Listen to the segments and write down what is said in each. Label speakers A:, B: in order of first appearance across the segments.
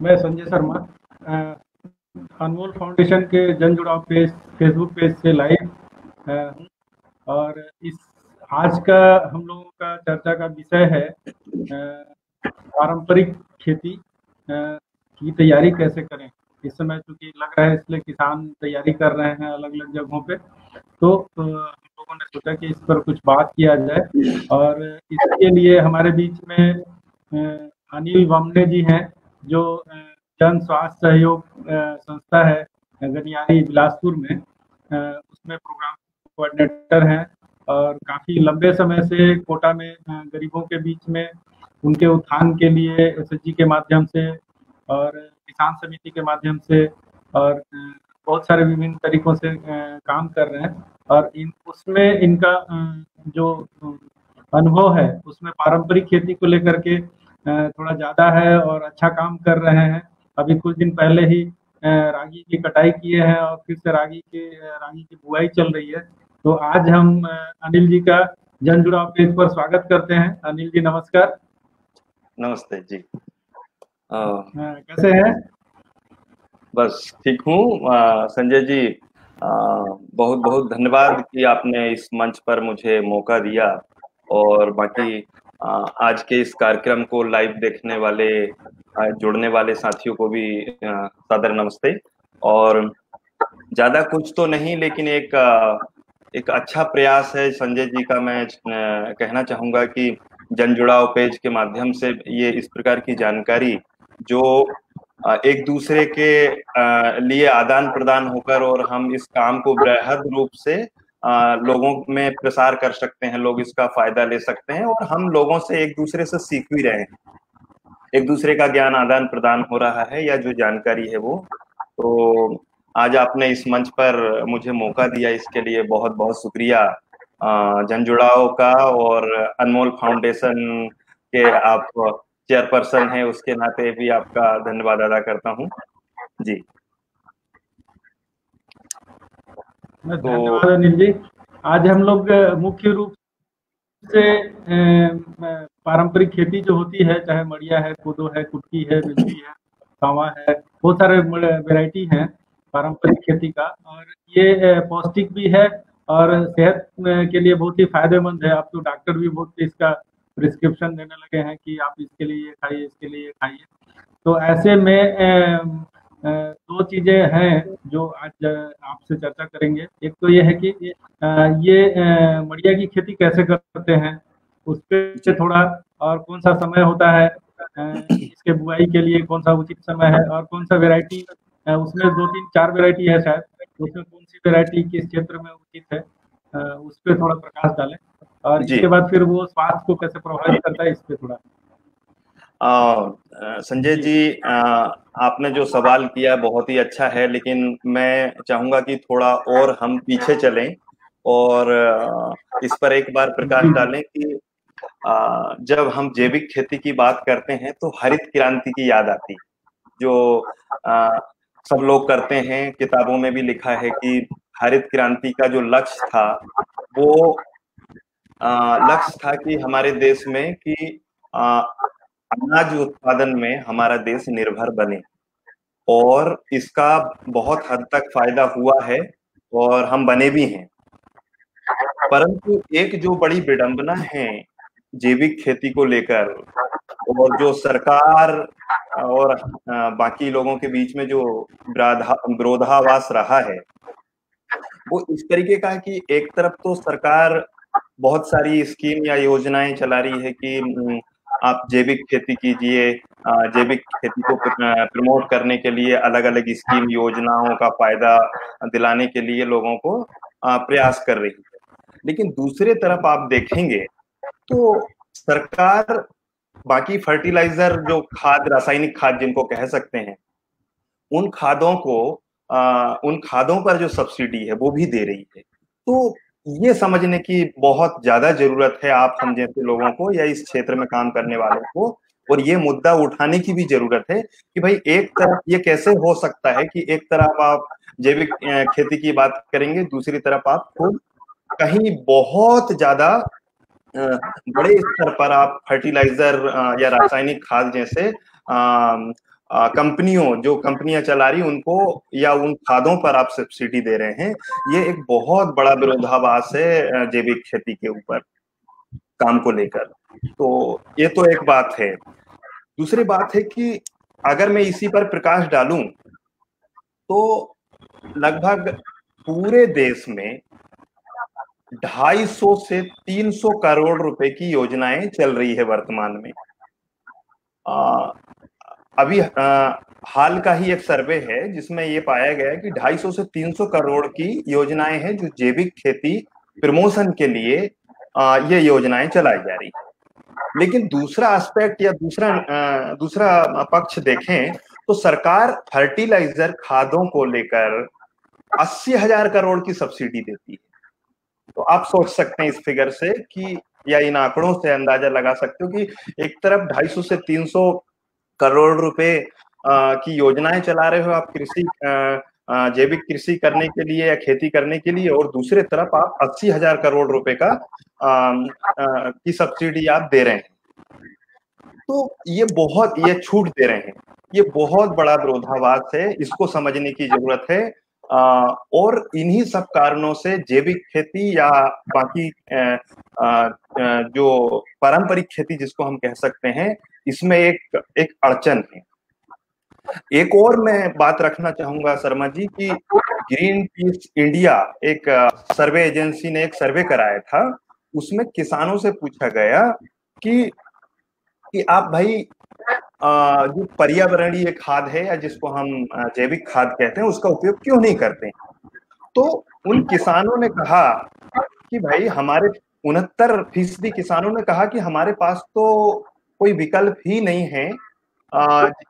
A: मैं संजय शर्मा, अनमोल फाउंडेशन के जन जुड़ाव पेज फेसबुक पेज से लाइव हूँ। और इस आज का हम लोगों का चर्चा का विषय है पारंपरिक खेती की तैयारी कैसे करें। इस समय चूंकि लग रहा है इसलिए किसान तैयारी कर रहे हैं अलग अलग जगहों पे, तो हम लोगों ने सोचा कि इस पर कुछ बात किया जाए। और इसके लिए हमारे बीच में अनिल वामने जी हैं, जो जन स्वास्थ्य सहयोग संस्था है गनियारी बिलासपुर में, उसमें प्रोग्राम कोऑर्डिनेटर हैं। और काफ़ी लंबे समय से कोटा में गरीबों के बीच में उनके उत्थान के लिए एसएचजी के माध्यम से और किसान समिति के माध्यम से और बहुत सारे विभिन्न तरीकों से काम कर रहे हैं। और उसमें इनका जो अनुभव है उसमें पारंपरिक खेती को लेकर के थोड़ा ज़्यादा है और अच्छा काम कर रहे हैं। अभी कुछ दिन पहले ही रागी की कटाई किए हैं और फिर से रागी की बुआई चल रही है। तो आज हम अनिल जी का जन जुड़ाव पेज पर स्वागत करते हैं। अनिल जी नमस्कार।
B: नमस्ते जी।
A: कैसे हैं?
B: बस ठीक हूँ संजय जी। बहुत बहुत धन्यवाद कि आपने इस मंच पर मुझे मौका दिया, और बाकी आज के इस कार्यक्रम को लाइव देखने वाले जुड़ने वाले साथियों को भी सादर नमस्ते। और ज्यादा कुछ तो नहीं, लेकिन एक अच्छा प्रयास है संजय जी का। मैं कहना चाहूंगा कि जन जुड़ाव पेज के माध्यम से ये इस प्रकार की जानकारी जो एक दूसरे के लिए आदान प्रदान होकर, और हम इस काम को बृहद रूप से लोगों में प्रसार कर सकते हैं, लोग इसका फायदा ले सकते हैं, और हम लोगों से एक दूसरे से सीख भी रहे हैं, एक दूसरे का ज्ञान आदान प्रदान हो रहा है, या जो जानकारी है वो। तो आज आपने इस मंच पर मुझे मौका दिया, इसके लिए बहुत बहुत शुक्रिया जन जुड़ाव का, और अनमोल फाउंडेशन के आप चेयरपर्सन हैं, उसके नाते भी आपका धन्यवाद अदा करता हूँ जी।
A: धन्यवाद अनिल जी। आज हम लोग मुख्य रूप से पारंपरिक खेती जो होती है, चाहे मड़िया है, कोदो है, कुटकी है, मिर्ची है, सावा है, बहुत सारे वैरायटी हैं पारंपरिक खेती का। और ये पौष्टिक भी है और सेहत के लिए बहुत ही फायदेमंद है। अब तो डॉक्टर भी बहुत इसका प्रिस्क्रिप्शन देने लगे हैं कि आप इसके लिए ये खाइए, इसके लिए ये खाइए। तो ऐसे में दो चीजें हैं जो आज आपसे चर्चा करेंगे। एक तो ये है कि ये मड़िया की खेती कैसे करते हैं, उस पर थोड़ा, और कौन सा समय होता है इसके बुआई के लिए, कौन सा उचित समय है, और कौन सा वेराइटी, उसमें 2 3 4 वेराइटी है शायद, तो उसमें कौन सी वेराइटी किस क्षेत्र में उचित है, उस पर थोड़ा प्रकाश डालें। और इसके बाद फिर वो स्वास्थ्य को कैसे प्रभावित करता है, इस पर थोड़ा।
B: संजय जी, आपने जो सवाल किया बहुत ही अच्छा है, लेकिन मैं चाहूंगा कि थोड़ा और हम पीछे चलें और इस पर एक बार प्रकाश डालें कि जब हम जैविक खेती की बात करते हैं तो हरित क्रांति की याद आती, जो सब लोग करते हैं। किताबों में भी लिखा है कि हरित क्रांति का जो लक्ष्य था, वो लक्ष्य था कि हमारे देश में कि अनाज उत्पादन में हमारा देश निर्भर बने, और इसका बहुत हद तक फायदा हुआ है और हम बने भी हैं। परंतु एक जो बड़ी विडंबना है जैविक खेती को लेकर, और जो सरकार और बाकी लोगों के बीच में जो विरोधाभास रहा है, वो इस तरीके का है कि एक तरफ तो सरकार बहुत सारी स्कीम या योजनाएं चला रही है कि आप जैविक खेती कीजिए, जैविक खेती को प्रमोट करने के लिए अलग अलग स्कीम योजनाओं का फायदा दिलाने के लिए लोगों को प्रयास कर रही है। लेकिन दूसरे तरफ आप देखेंगे तो सरकार बाकी फर्टिलाइजर, जो खाद, रासायनिक खाद जिनको कह सकते हैं, उन खादों पर जो सब्सिडी है वो भी दे रही है। तो ये समझने की बहुत ज्यादा जरूरत है आप हम जैसे लोगों को, या इस क्षेत्र में काम करने वालों को, और ये मुद्दा उठाने की भी जरूरत है कि भाई एक तरफ ये कैसे हो सकता है कि एक तरफ आप जैविक खेती की बात करेंगे, दूसरी तरफ आप खुद कहीं बहुत ज्यादा बड़े स्तर पर आप फर्टिलाइजर या रासायनिक खाद जैसे कंपनियों, जो कंपनियां चला रही उनको या उन खादों पर आप सब्सिडी दे रहे हैं, ये एक बहुत बड़ा विरोधाभास है जैविक खेती के ऊपर काम को लेकर। तो ये तो एक बात है। दूसरी बात है कि अगर मैं इसी पर प्रकाश डालूं तो लगभग पूरे देश में 250 से 300 करोड़ रुपए की योजनाएं चल रही है वर्तमान में। अभी हाल का ही एक सर्वे है जिसमें ये पाया गया है कि 250 से 300 करोड़ की योजनाएं हैं जो जैविक खेती प्रमोशन के लिए ये योजनाएं चलाई जा रही है। लेकिन दूसरा एस्पेक्ट या दूसरा पक्ष देखें तो सरकार फर्टिलाइजर खादों को लेकर 80,000 करोड़ की सब्सिडी देती है। तो आप सोच सकते हैं इस फिगर से कि, या इन आंकड़ों से अंदाजा लगा सकते हो कि एक तरफ 250 से 300 करोड़ रुपए की योजनाएं चला रहे हो आप कृषि जैविक कृषि करने के लिए या खेती करने के लिए, और दूसरे तरफ आप 80,000 करोड़ रुपए का की सब्सिडी आप दे रहे हैं। तो ये छूट दे रहे हैं, ये बहुत बड़ा विरोधाभास है, इसको समझने की जरूरत है। और इन्हीं सब कारणों से जैविक खेती या बाकी जो पारंपरिक खेती जिसको हम कह सकते हैं, इसमें एक अड़चन है। एक और मैं बात रखना चाहूंगा शर्मा जी कि ग्रीन पीस इंडिया एक सर्वे एजेंसी ने एक सर्वे कराया था, उसमें किसानों से पूछा गया कि आप भाई जो पर्यावरणीय खाद है या जिसको हम जैविक खाद कहते हैं उसका उपयोग क्यों नहीं करते। तो उन किसानों ने कहा कि भाई हमारे 69% किसानों ने कहा कि हमारे पास तो कोई विकल्प ही नहीं है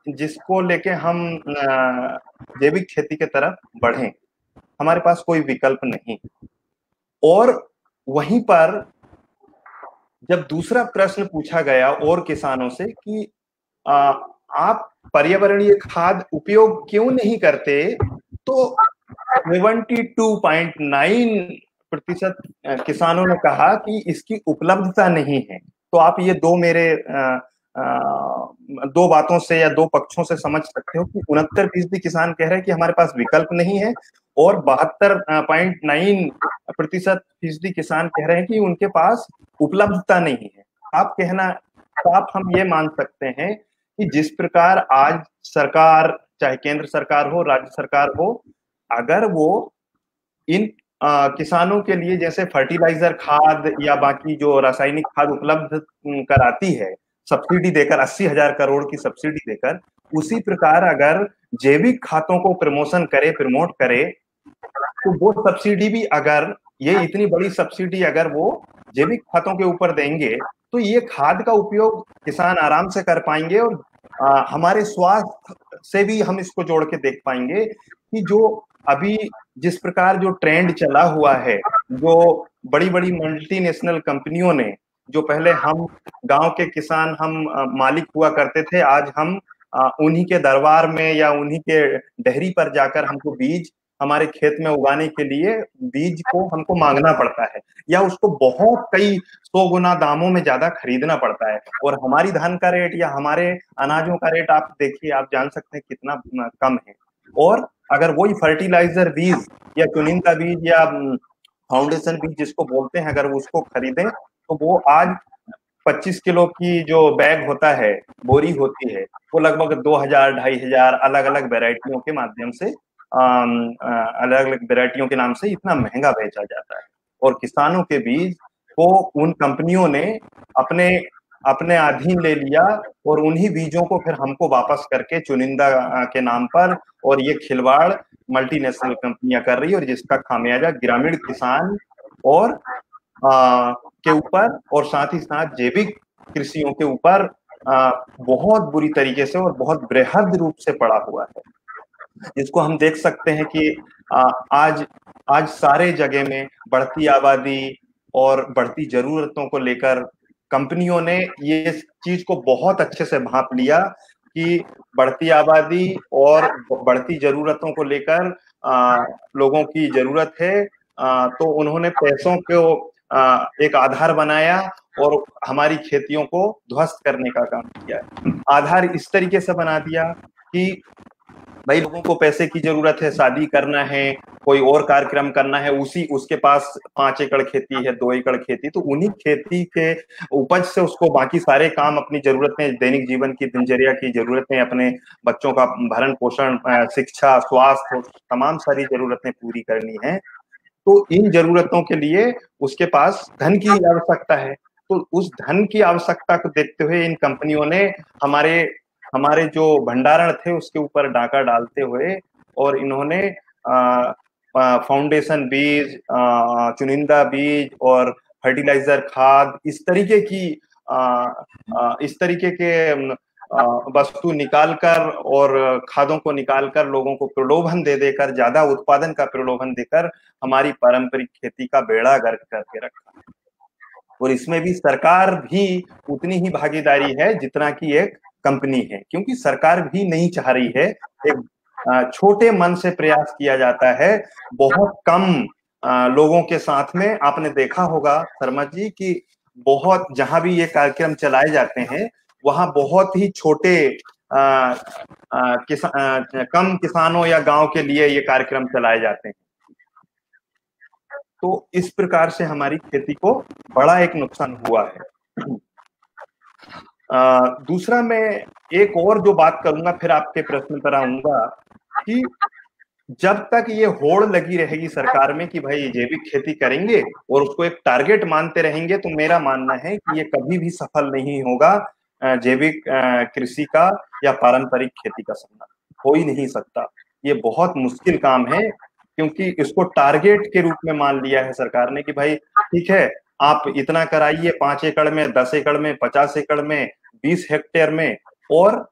B: जिसको लेके हम जैविक खेती के तरफ बढ़ें, हमारे पास कोई विकल्प नहीं। और वहीं पर जब दूसरा प्रश्न पूछा गया और किसानों से कि आप पर्यावरणीय खाद उपयोग क्यों नहीं करते, तो 72.9% किसानों ने कहा कि इसकी उपलब्धता नहीं है। तो आप ये दो बातों से या दो पक्षों से समझ सकते हो कि 69% किसान कह रहे हैं कि हमारे पास विकल्प नहीं है, और 72.9% किसान कह रहे हैं कि उनके पास उपलब्धता नहीं है। आप हम ये मान सकते हैं कि जिस प्रकार आज सरकार, चाहे केंद्र सरकार हो, राज्य सरकार हो, अगर वो इन किसानों के लिए जैसे फर्टिलाइजर खाद या बाकी जो रासायनिक खाद उपलब्ध कराती है सब्सिडी देकर, 80,000 करोड़ की सब्सिडी देकर, उसी प्रकार अगर जैविक खादों को प्रमोट करे तो वो सब्सिडी भी, अगर ये इतनी बड़ी सब्सिडी अगर वो जैविक खादों के ऊपर देंगे तो ये खाद का उपयोग किसान आराम से कर पाएंगे, और हमारे स्वास्थ्य से भी हम इसको जोड़ के देख पाएंगे कि जो अभी जिस प्रकार जो ट्रेंड चला हुआ है, जो बड़ी बड़ी मल्टीनेशनल कंपनियों ने, जो पहले हम गांव के किसान हम मालिक हुआ करते थे, आज हम उन्हीं के दरबार में या उन्हीं के डेयरी पर जाकर हमको बीज हमारे खेत में उगाने के लिए बीज को हमको मांगना पड़ता है, या उसको बहुत कई 100 गुना दामों में ज्यादा खरीदना पड़ता है। और हमारी धान का रेट या हमारे अनाजों का रेट आप देखिए, आप जान सकते हैं कितना कम है। और अगर वही फर्टिलाइजर बीज या चुनिंदा बीज या फाउंडेशन बीज जिसको बोलते हैं, अगर उसको खरीदें तो वो आज 25 किलो की जो बैग होता है, बोरी होती है, वो लगभग 2,000 2,500 अलग अलग वेराइटियों के माध्यम से अलग अलग वेराइटियों के नाम से इतना महंगा बेचा जाता है। और किसानों के बीज को उन कंपनियों ने अपने अधीन ले लिया, और उन्हीं बीजों को फिर हमको वापस करके चुनिंदा के नाम पर, और ये खिलवाड़ मल्टीनेशनल कंपनियां कर रही है, और जिसका खामियाजा ग्रामीण किसान और के ऊपर, और साथ ही साथ जैविक कृषियों के ऊपर बहुत बुरी तरीके से और बहुत बृहद रूप से पड़ा हुआ है। जिसको हम देख सकते हैं कि आज सारे जगह में बढ़ती आबादी और बढ़ती जरूरतों को लेकर कंपनियों ने ये चीज को बहुत अच्छे से भांप लिया कि बढ़ती आबादी और बढ़ती जरूरतों को लेकर लोगों की जरूरत है, तो उन्होंने पैसों को एक आधार बनाया और हमारी खेतियों को ध्वस्त करने का काम किया। आधार इस तरीके से बना दिया कि भाई लोगों को पैसे की जरूरत है, शादी करना है, कोई और कार्यक्रम करना है, उसके पास 5 एकड़ खेती है, 2 एकड़ खेती, तो उन्हीं खेती के उपज से उसको बाकी सारे काम, अपनी जरूरतें, दैनिक जीवन की दिनचर्या की जरूरतें, अपने बच्चों का भरण पोषण, शिक्षा, स्वास्थ्य, तमाम सारी जरूरतें पूरी करनी है। तो इन जरूरतों के लिए उसके पास धन की आवश्यकता है। तो उस धन की आवश्यकता को देखते हुए इन कंपनियों ने हमारे जो भंडारण थे उसके ऊपर डाका डालते हुए, और इन्होंने फाउंडेशन बीज, चुनिंदा बीज और फर्टिलाइजर, खाद, इस तरीके के वस्तु निकालकर और खादों को निकालकर लोगों को प्रलोभन दे देकर, ज्यादा उत्पादन का प्रलोभन देकर हमारी पारंपरिक खेती का बेड़ा गर्क करके रखा। और इसमें भी सरकार भी उतनी ही भागीदारी है जितना कि एक कंपनी है, क्योंकि सरकार भी नहीं चाह रही है। एक छोटे मन से प्रयास किया जाता है, बहुत कम लोगों के साथ में। आपने देखा होगा शर्मा जी कि बहुत, जहां भी ये कार्यक्रम चलाए जाते हैं वहां बहुत ही छोटे कम किसानों या गांव के लिए ये कार्यक्रम चलाए जाते हैं। तो इस प्रकार से हमारी खेती को बड़ा एक नुकसान हुआ है। दूसरा, मैं एक और जो बात करूंगा, फिर आपके प्रश्न पर आऊंगा, कि जब तक ये होड़ लगी रहेगी सरकार में कि भाई जैविक खेती करेंगे और उसको एक टारगेट मानते रहेंगे, तो मेरा मानना है कि ये कभी भी सफल नहीं होगा। जैविक कृषि का या पारंपरिक खेती का सपना हो ही नहीं सकता। ये बहुत मुश्किल काम है, क्योंकि इसको टारगेट के रूप में मान लिया है सरकार ने कि भाई ठीक है, आप इतना कराइए, 5 एकड़ में, 10 एकड़ में, 50 एकड़ में, 20 हेक्टेयर में। और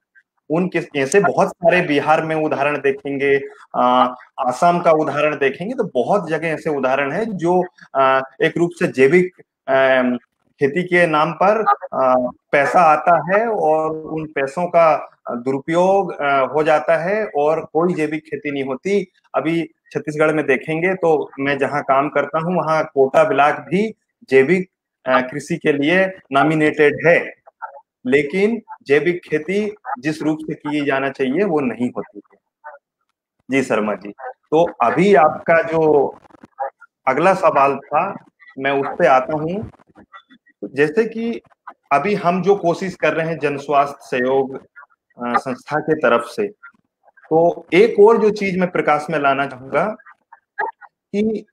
B: उनके ऐसे बहुत सारे, बिहार में उदाहरण देखेंगे, आसाम का उदाहरण देखेंगे, तो बहुत जगह ऐसे उदाहरण है जो एक रूप से जैविक खेती के नाम पर पैसा आता है और उन पैसों का दुरुपयोग हो जाता है और कोई जैविक खेती नहीं होती। अभी छत्तीसगढ़ में देखेंगे तो मैं जहां काम करता हूं वहां कोटा ब्लॉक भी जैविक कृषि के लिए नॉमिनेटेड है, लेकिन जैविक खेती जिस रूप से की जाना चाहिए वो नहीं होती है। जी शर्मा जी, तो अभी आपका जो अगला सवाल था मैं उस पे आता हूं। जैसे कि अभी हम जो कोशिश कर रहे हैं जन स्वास्थ्य सहयोग संस्था के तरफ से, तो एक और जो चीज मैं प्रकाश में लाना चाहूंगा कि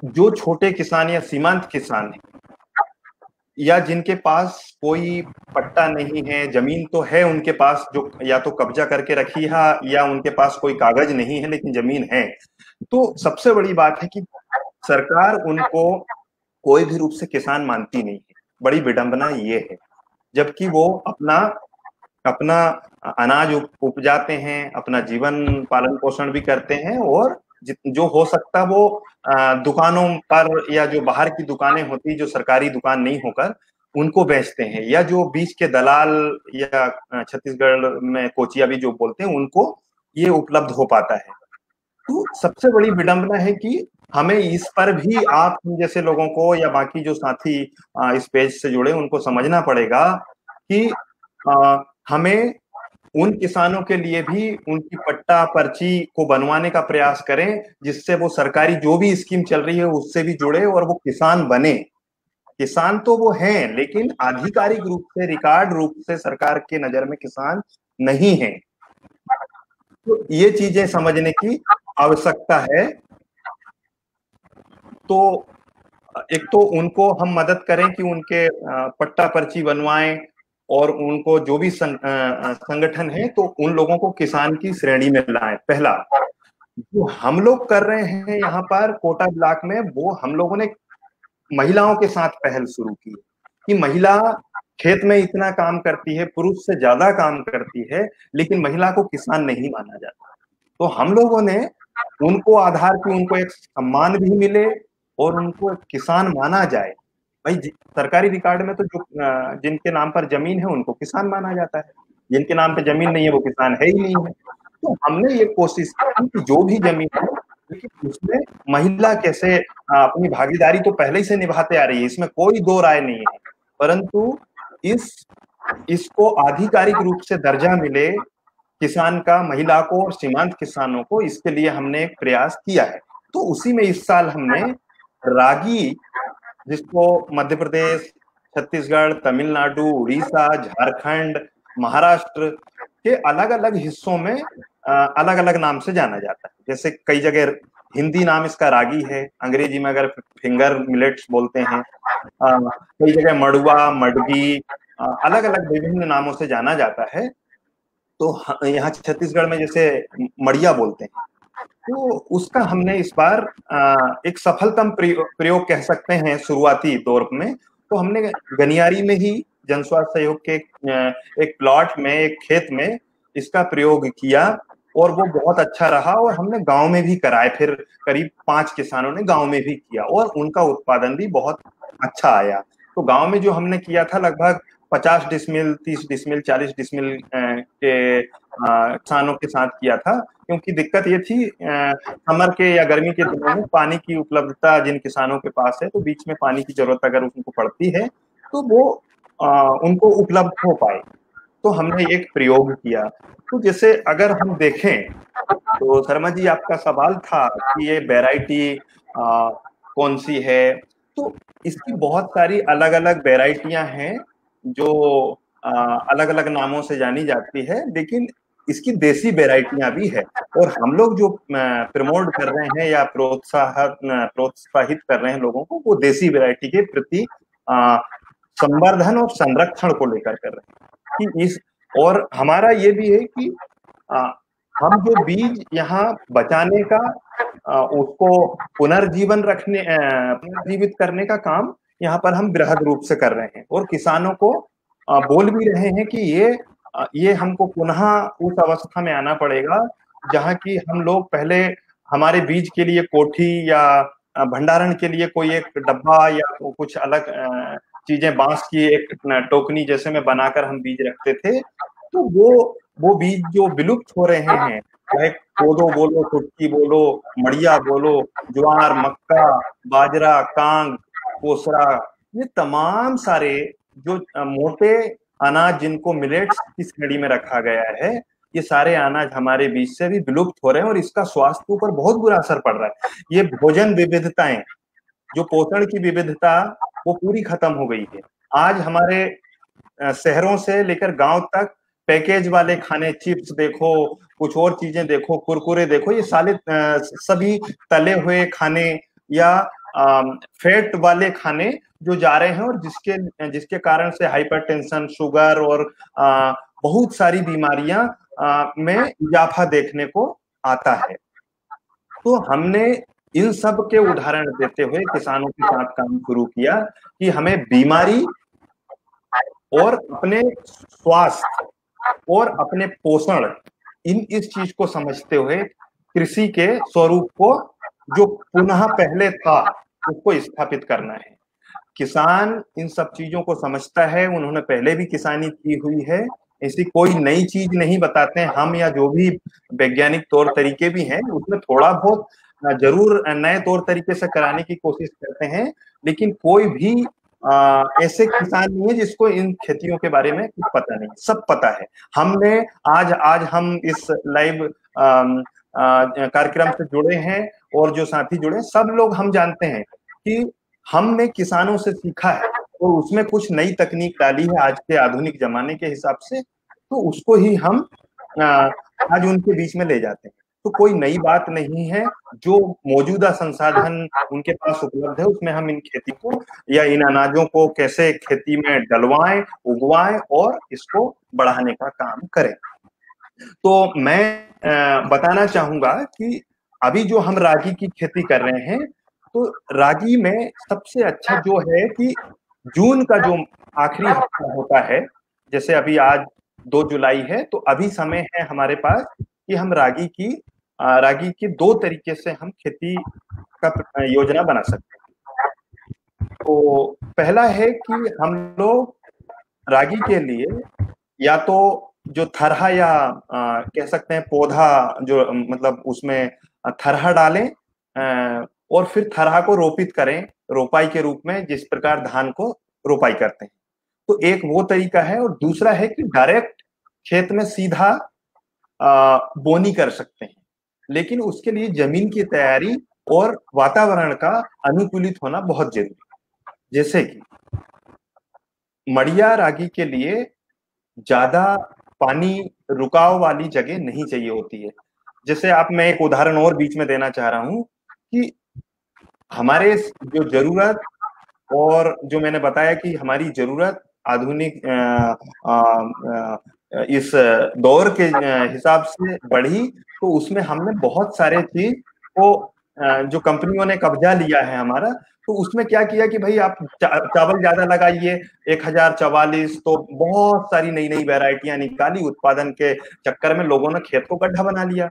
B: जो छोटे किसान या सीमांत किसान है, या जिनके पास कोई पट्टा नहीं है, जमीन तो है उनके पास जो या तो कब्जा करके रखी है या उनके पास कोई कागज नहीं है लेकिन जमीन है, तो सबसे बड़ी बात है कि सरकार उनको कोई भी रूप से किसान मानती नहीं है। बड़ी विडंबना ये है, जबकि वो अपना अनाज उपजाते हैं, अपना जीवन पालन पोषण भी करते हैं, और जो हो सकता वो दुकानों पर या जो बाहर की दुकानें होती, जो सरकारी दुकान नहीं होकर, उनको बेचते हैं, या जो बीच के दलाल या छत्तीसगढ़ में कोचिया भी जो बोलते हैं, उनको ये उपलब्ध हो पाता है। तो सबसे बड़ी विडंबना है कि हमें इस पर भी आप जैसे लोगों को या बाकी जो साथी इस पेज से जुड़े उनको समझना पड़ेगा कि हमें उन किसानों के लिए भी उनकी पट्टा पर्ची को बनवाने का प्रयास करें, जिससे वो सरकारी जो भी स्कीम चल रही है उससे भी जुड़े और वो किसान बने। किसान तो वो हैं, लेकिन आधिकारिक रूप से, रिकॉर्ड रूप से सरकार के नजर में किसान नहीं है। तो ये चीजें समझने की आवश्यकता है। तो एक तो उनको हम मदद करें कि उनके पट्टा पर्ची बनवाएं, और उनको जो भी संगठन है तो उन लोगों को किसान की श्रेणी में लाएं। पहला जो हम लोग कर रहे हैं यहाँ पर कोटा ब्लॉक में, वो हम लोगों ने महिलाओं के साथ पहल शुरू की कि महिला खेत में इतना काम करती है, पुरुष से ज्यादा काम करती है, लेकिन महिला को किसान नहीं माना जाता। तो हम लोगों ने उनको आधार की, उनको एक सम्मान भी मिले और उनको एक किसान माना जाए। भाई सरकारी रिकॉर्ड में तो जो जिनके नाम पर जमीन है उनको किसान माना जाता है, जिनके नाम पे जमीन नहीं है वो किसान है ही नहीं है। तो हमने ये कोशिश की कि जो भी जमीन है, लेकिन उसमें महिला कैसे अपनी भागीदारी तो पहले ही से निभाते आ रही है, इसमें कोई दो राय नहीं है, परंतु इस इसको आधिकारिक रूप से दर्जा मिले किसान का, महिला को और सीमांत किसानों को, इसके लिए हमने एक प्रयास किया है। तो उसी में इस साल हमने रागी, जिसको मध्य प्रदेश, छत्तीसगढ़, तमिलनाडु, उड़ीसा, झारखंड, महाराष्ट्र के अलग अलग हिस्सों में अलग अलग नाम से जाना जाता है। जैसे कई जगह हिंदी नाम इसका रागी है, अंग्रेजी में अगर फिंगर मिलेट्स बोलते हैं, कई जगह मड़ुआ, मडगी, अलग अलग विभिन्न नामों से जाना जाता है। तो यहाँ छत्तीसगढ़ में जैसे मड़िया बोलते हैं। तो उसका हमने इस बार एक सफलतम प्रयोग कह सकते हैं शुरुआती दौर में। तो हमने गनियारी में ही जन स्वास्थ्य सहयोग के एक प्लॉट में, एक खेत में इसका प्रयोग किया और वो बहुत अच्छा रहा। और हमने गांव में भी कराए, फिर करीब 5 किसानों ने गांव में भी किया और उनका उत्पादन भी बहुत अच्छा आया। तो गांव में जो हमने किया था लगभग 50 डिसमिल, 30 डिसमिल, 40 डिसमिल के किसानों के साथ किया था, क्योंकि दिक्कत ये थी समर के या गर्मी के दिनों में पानी की उपलब्धता जिन किसानों के पास है, तो बीच में पानी की जरूरत अगर उनको पड़ती है तो वो उनको उपलब्ध हो पाए। तो हमने एक प्रयोग किया। तो जैसे अगर हम देखें तो शर्मा जी, आपका सवाल था कि ये वैरायटी कौन सी है, तो इसकी बहुत सारी अलग अलग वैरायटियां हैं जो अलग अलग नामों से जानी जाती है, लेकिन इसकी देसी वैरायटियां भी है। और हम लोग जो प्रमोट कर रहे हैं या प्रोत्साहित कर रहे हैं लोगों को, वो देसी वैरायटी के प्रति संवर्धन और संरक्षण को लेकर कर रहे हैं कि इस, और हमारा ये भी है कि हम जो बीज यहाँ बचाने का, उसको पुनर्जीवित करने का काम यहाँ पर हम बृहद रूप से कर रहे हैं। और किसानों को बोल भी रहे हैं कि ये हमको पुनः उस अवस्था में आना पड़ेगा जहाँ की हम लोग पहले हमारे बीज के लिए कोठी या भंडारण के लिए कोई एक डब्बा या कुछ अलग चीजें, बांस की एक टोकनी जैसे में बनाकर हम बीज रखते थे। तो वो बीज जो विलुप्त हो रहे हैं, चाहे कोदो बोलो, कुटकी बोलो, मड़िया बोलो, ज्वार, मक्का, बाजरा, कांग, कोसरा, ये तमाम सारे जो मोटे अनाज जिनको मिलेट्स की श्रेणी में रखा गया है, ये सारे अनाज हमारे बीच से भी विलुप्त हो रहे हैं और इसका स्वास्थ्य के ऊपर बहुत बुरा असर पड़ रहा है। ये भोजन विविधताएं, जो पोषण की विविधता, वो पूरी खत्म हो गई है। आज हमारे शहरों से लेकर गांव तक पैकेज वाले खाने, चिप्स देखो, कुछ और चीजें देखो, कुरकुरे देखो, ये साले सभी तले हुए खाने या फैट वाले खाने जो जा रहे हैं, और जिसके कारण से हाइपरटेंशन, शुगर और बहुत सारी बीमारियां में इजाफा देखने को आता है। तो हमने इन सब के उदाहरण देते हुए किसानों के साथ काम शुरू किया कि हमें बीमारी और अपने स्वास्थ्य और अपने पोषण, इस चीज को समझते हुए कृषि के स्वरूप को जो पुनः पहले था उसको स्थापित करना है। किसान इन सब चीजों को समझता है, उन्होंने पहले भी किसानी की हुई है, ऐसी कोई नई चीज नहीं बताते हैं हम, या जो भी वैज्ञानिक तौर तरीके भी हैं उसमें थोड़ा बहुत जरूर नए तौर तरीके से कराने की कोशिश करते हैं, लेकिन कोई भी ऐसे किसान नहीं है जिसको इन खेतियों के बारे में कुछ पता नहीं, सब पता है। हमने आज हम इस लाइव कार्यक्रम से जुड़े हैं और जो साथी जुड़े, सब लोग हम जानते हैं कि हमने किसानों से सीखा है और उसमें कुछ नई तकनीक डाली है आज के आधुनिक जमाने के हिसाब से, तो उसको ही हम आज उनके बीच में ले जाते हैं। तो कोई नई बात नहीं है, जो मौजूदा संसाधन उनके पास उपलब्ध है उसमें हम इन खेती को या इन अनाजों को कैसे खेती में डलवाएं, उगवाएं और इसको बढ़ाने का काम करें। तो मैं बताना चाहूंगा कि अभी जो हम रागी की खेती कर रहे हैं, तो रागी में सबसे अच्छा जो है कि जून का जो आखिरी हफ्ता होता है, जैसे अभी आज 2 जुलाई है, तो अभी समय है हमारे पास कि हम रागी की 2 तरीके से हम खेती का योजना बना सकते हैं। तो पहला है कि हम लोग रागी के लिए या तो जो थरहा या कह सकते हैं पौधा, जो मतलब उसमें थरहा डालें और फिर थरहा को रोपित करें रोपाई के रूप में, जिस प्रकार धान को रोपाई करते हैं। तो एक वो तरीका है, और दूसरा है कि डायरेक्ट खेत में सीधा बोनी कर सकते हैं, लेकिन उसके लिए जमीन की तैयारी और वातावरण का अनुकूलित होना बहुत जरूरी है। जैसे कि मड़िया रागी के लिए ज्यादा पानी रुकाव वाली जगह नहीं चाहिए होती है। जैसे आप, मैं एक उदाहरण और बीच में देना चाह रहा हूं कि हमारे जो जरूरत, और जो मैंने बताया कि हमारी जरूरत आधुनिक इस दौर के हिसाब से बढ़ी, तो उसमें हमने बहुत सारे चीज को जो कंपनियों ने कब्जा लिया है हमारा, तो उसमें क्या किया कि भाई आप चावल ज्यादा लगाइए, 1044, तो बहुत सारी नई नई वैरायटियां निकाली, उत्पादन के चक्कर में लोगों ने खेत को गड्ढा बना लिया।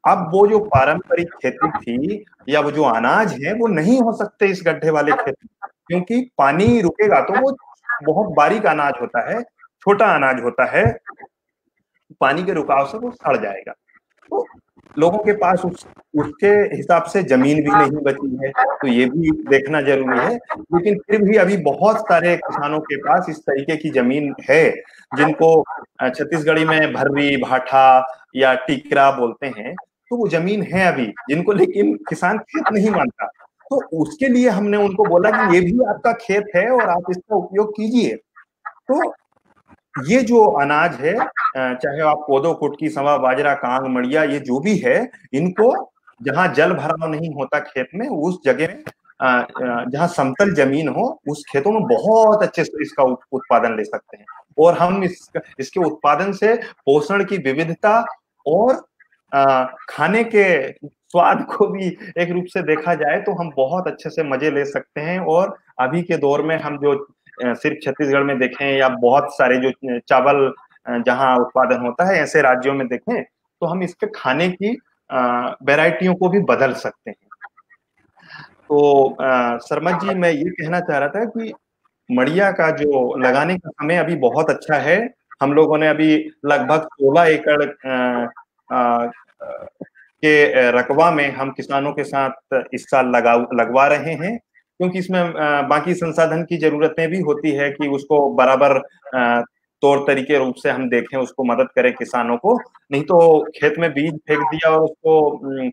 B: अब वो जो पारंपरिक खेती थी या वो जो अनाज है वो नहीं हो सकते इस गड्ढे वाले खेत में, क्योंकि पानी रुकेगा तो वो बहुत बारीक अनाज होता है, छोटा अनाज होता है, पानी के रुकाव से वो सड़ जाएगा। तो लोगों के पास उसके हिसाब से जमीन भी नहीं बची है, तो ये भी देखना जरूरी है। लेकिन फिर भी अभी बहुत सारे किसानों के पास इस तरीके की जमीन है जिनको छत्तीसगढ़ी में भर्री, भाठा या टिकरा बोलते हैं, तो वो जमीन है अभी जिनको, लेकिन किसान खेत नहीं मानता। तो उसके लिए हमने उनको बोला कि ये भी आपका खेत है और आप इसका उपयोग कीजिए। तो ये जो अनाज है, चाहे आप कोदो, कुटकी, सवा, बाजरा, कांग, मड़िया, ये जो भी है, इनको जहां जल भराव नहीं होता खेत में, उस जगह में जहां समतल जमीन हो, उस खेतों में बहुत अच्छे से इसका उत्पादन ले सकते हैं। और हम इसके उत्पादन से पोषण की विविधता और खाने के स्वाद को भी एक रूप से देखा जाए तो हम बहुत अच्छे से मजे ले सकते हैं। और अभी के दौर में हम जो सिर्फ छत्तीसगढ़ में देखें या बहुत सारे जो चावल जहां उत्पादन होता है ऐसे राज्यों में देखें, तो हम इसके खाने की वैरायटियों को भी बदल सकते हैं। तो सरमत जी, मैं ये कहना चाह रहा था कि मड़िया का जो लगाने का समय अभी बहुत अच्छा है। हम लोगों ने अभी लगभग 16 एकड़ के रकबा में हम किसानों के साथ इस साल लगवा रहे हैं, क्योंकि इसमें बाकी संसाधन की जरूरतें भी होती है कि उसको बराबर तौर तरीके रूप से हम देखें, उसको मदद करें किसानों को। नहीं तो खेत में बीज फेंक दिया और उसको